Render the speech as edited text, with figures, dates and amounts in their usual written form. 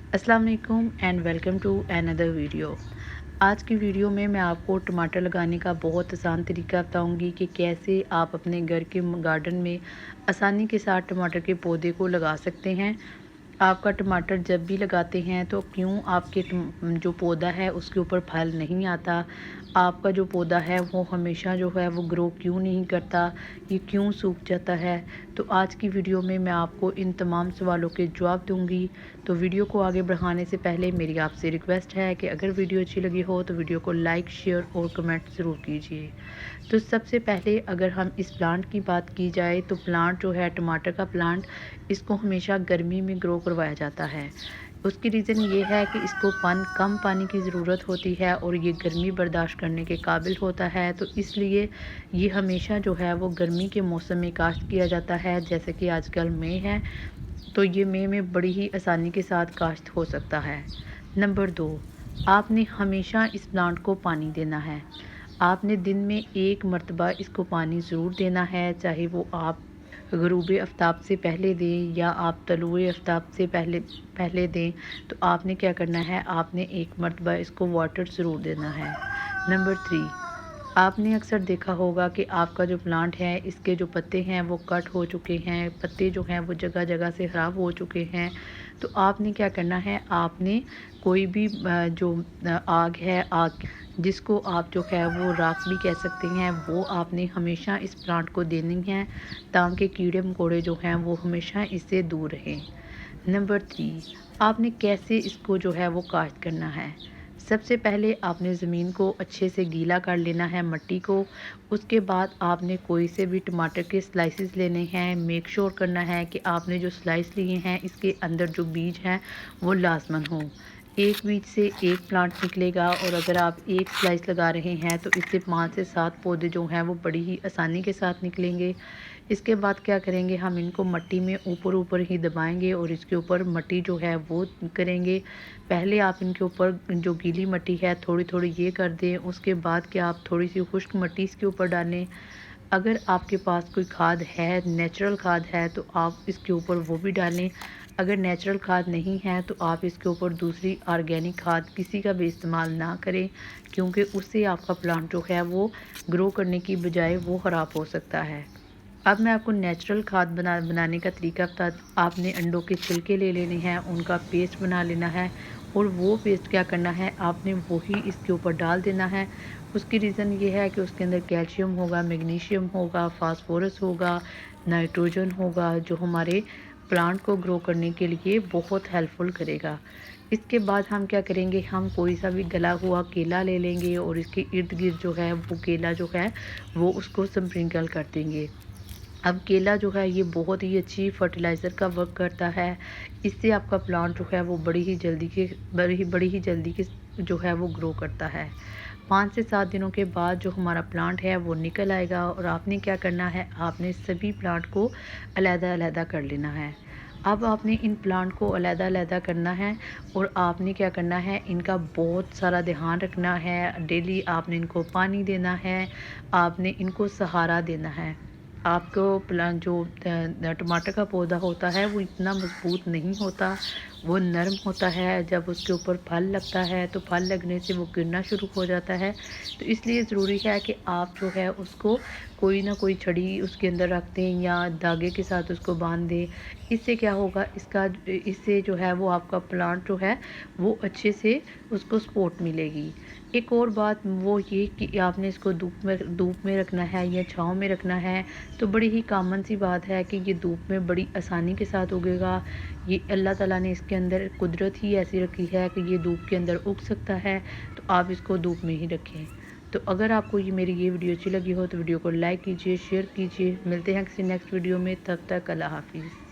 अस्सलाम वालेकुम and welcome to another video. आज की वीडियो में मैं आपको टमाटर लगाने का बहुत आसान तरीका बताऊंगी कि कैसे आप अपने घर के गार्डन में आसानी के साथ टमाटर के पौधे को लगा सकते हैं। आपका टमाटर जब भी लगाते हैं तो क्यों आपके जो पौधा है उसके ऊपर फल नहीं आता, आपका जो पौधा है वो हमेशा जो है वो ग्रो क्यों नहीं करता, ये क्यों सूख जाता है। तो आज की वीडियो में मैं आपको इन तमाम सवालों के जवाब दूंगी। तो वीडियो को आगे बढ़ाने से पहले मेरी आपसे रिक्वेस्ट है कि अगर वीडियो अच्छी लगी हो तो वीडियो को लाइक, शेयर और कमेंट ज़रूर कीजिए। तो सबसे पहले अगर हम इस प्लांट की बात की जाए तो प्लांट जो है टमाटर का प्लांट, इसको हमेशा गर्मी में ग्रो करवाया जाता है। उसकी रीज़न ये है कि इसको कम पानी की ज़रूरत होती है और ये गर्मी बर्दाश्त करने के काबिल होता है। तो इसलिए ये हमेशा जो है वो गर्मी के मौसम में काश्त किया जाता है। जैसे कि आजकल मई है तो ये मई में बड़ी ही आसानी के साथ काश्त हो सकता है। नंबर 2, आपने हमेशा इस प्लांट को पानी देना है। आपने दिन में एक मर्तबा इसको पानी ज़रूर देना है, चाहे वो आप ग़ुरूब आफ्ताब से पहले दें या आप तलुए आफ्ताब से पहले पहले दें। तो आपने क्या करना है, आपने एक मर्तबा इसको वाटर ज़रूर देना है। नंबर 3, आपने अक्सर देखा होगा कि आपका जो प्लांट है इसके जो पत्ते हैं वो कट हो चुके हैं, पत्ते जो हैं वो जगह जगह से ख़राब हो चुके हैं। तो आपने क्या करना है, आपने कोई भी आग है, आग जिसको आप जो है वो राख भी कह सकते हैं, वो आपने हमेशा इस प्लांट को देनी है ताकि कीड़े मकोड़े जो हैं वो हमेशा इससे दूर रहें। नंबर 3, आपने कैसे इसको जो है वो काश्त करना है। सबसे पहले आपने ज़मीन को अच्छे से गीला कर लेना है, मट्टी को। उसके बाद आपने कोई से भी टमाटर के स्लाइसेस लेने हैं। मेक श्योर करना है कि आपने जो स्लाइस लिए हैं इसके अंदर जो बीज हैं वो लाजमन हो। एक बीज से एक प्लांट निकलेगा और अगर आप एक स्लाइस लगा रहे हैं तो इससे 5 से 7 पौधे जो हैं वो बड़ी ही आसानी के साथ निकलेंगे। इसके बाद क्या करेंगे, हम इनको मिट्टी में ऊपर ऊपर ही दबाएंगे और इसके ऊपर मिट्टी जो है वो करेंगे। पहले आप इनके ऊपर जो गीली मिट्टी है थोड़ी थोड़ी ये कर दें, उसके बाद क्या आप थोड़ी सी खुश्क मिट्टी इसके ऊपर डालें। अगर आपके पास कोई खाद है, नेचुरल खाद है, तो आप इसके ऊपर वो भी डालें। अगर नेचुरल खाद नहीं है तो आप इसके ऊपर दूसरी ऑर्गेनिक खाद किसी का भी इस्तेमाल ना करें, क्योंकि उससे आपका प्लांट जो है वो ग्रो करने की बजाय वो ख़राब हो सकता है। अब मैं आपको नेचुरल खाद बनाने का तरीका बता। आपने अंडों के छिलके ले लेने हैं, उनका पेस्ट बना लेना है और वो पेस्ट क्या करना है, आपने वही इसके ऊपर डाल देना है। उसकी रीज़न ये है कि उसके अंदर कैल्शियम होगा, मैग्नीशियम होगा, फास्फोरस होगा, नाइट्रोजन होगा, जो हमारे प्लांट को ग्रो करने के लिए बहुत हेल्पफुल करेगा। इसके बाद हम क्या करेंगे, हम कोई सा भी गला हुआ केला ले लेंगे और इसके इर्द गिर्द जो है वो केला जो है वो उसको स्प्रिंकल कर देंगे। अब केला जो है ये बहुत ही अच्छी फर्टिलाइज़र का वर्क करता है। इससे आपका प्लांट जो है वो बड़ी ही जल्दी के जो है वो ग्रो करता है। 5 से 7 दिनों के बाद जो हमारा प्लांट है वो निकल आएगा और आपने क्या करना है, आपने सभी प्लांट को अलग-अलग कर लेना है। अब आपने इन प्लांट को अलग-अलग करना है और आपने क्या करना है, इनका बहुत सारा ध्यान रखना है। डेली आपने इनको पानी देना है, आपने इनको सहारा देना है। आपको प्लांट जो टमाटर का पौधा होता है वो इतना मज़बूत नहीं होता, वो नरम होता है। जब उसके ऊपर फल लगता है तो फल लगने से वो गिरना शुरू हो जाता है। तो इसलिए ज़रूरी है कि आप जो है उसको कोई ना कोई छड़ी उसके अंदर रख दें या धागे के साथ उसको बांध दें। इससे क्या होगा, इससे जो है वो आपका प्लांट जो है वो अच्छे से उसको सपोर्ट मिलेगी। एक और बात वो ये कि आपने इसको धूप में रखना है या छाँव में रखना है। तो बड़ी ही कॉमन सी बात है कि ये धूप में बड़ी आसानी के साथ उगेगा। ये अल्लाह ताला ने इसके अंदर कुदरत ही ऐसी रखी है कि ये धूप के अंदर उग सकता है। तो आप इसको धूप में ही रखें। तो अगर आपको मेरी ये वीडियो अच्छी लगी हो तो वीडियो को लाइक कीजिए, शेयर कीजिए। मिलते हैं किसी नेक्स्ट वीडियो में, तब तक अल्लाह हाफिज़।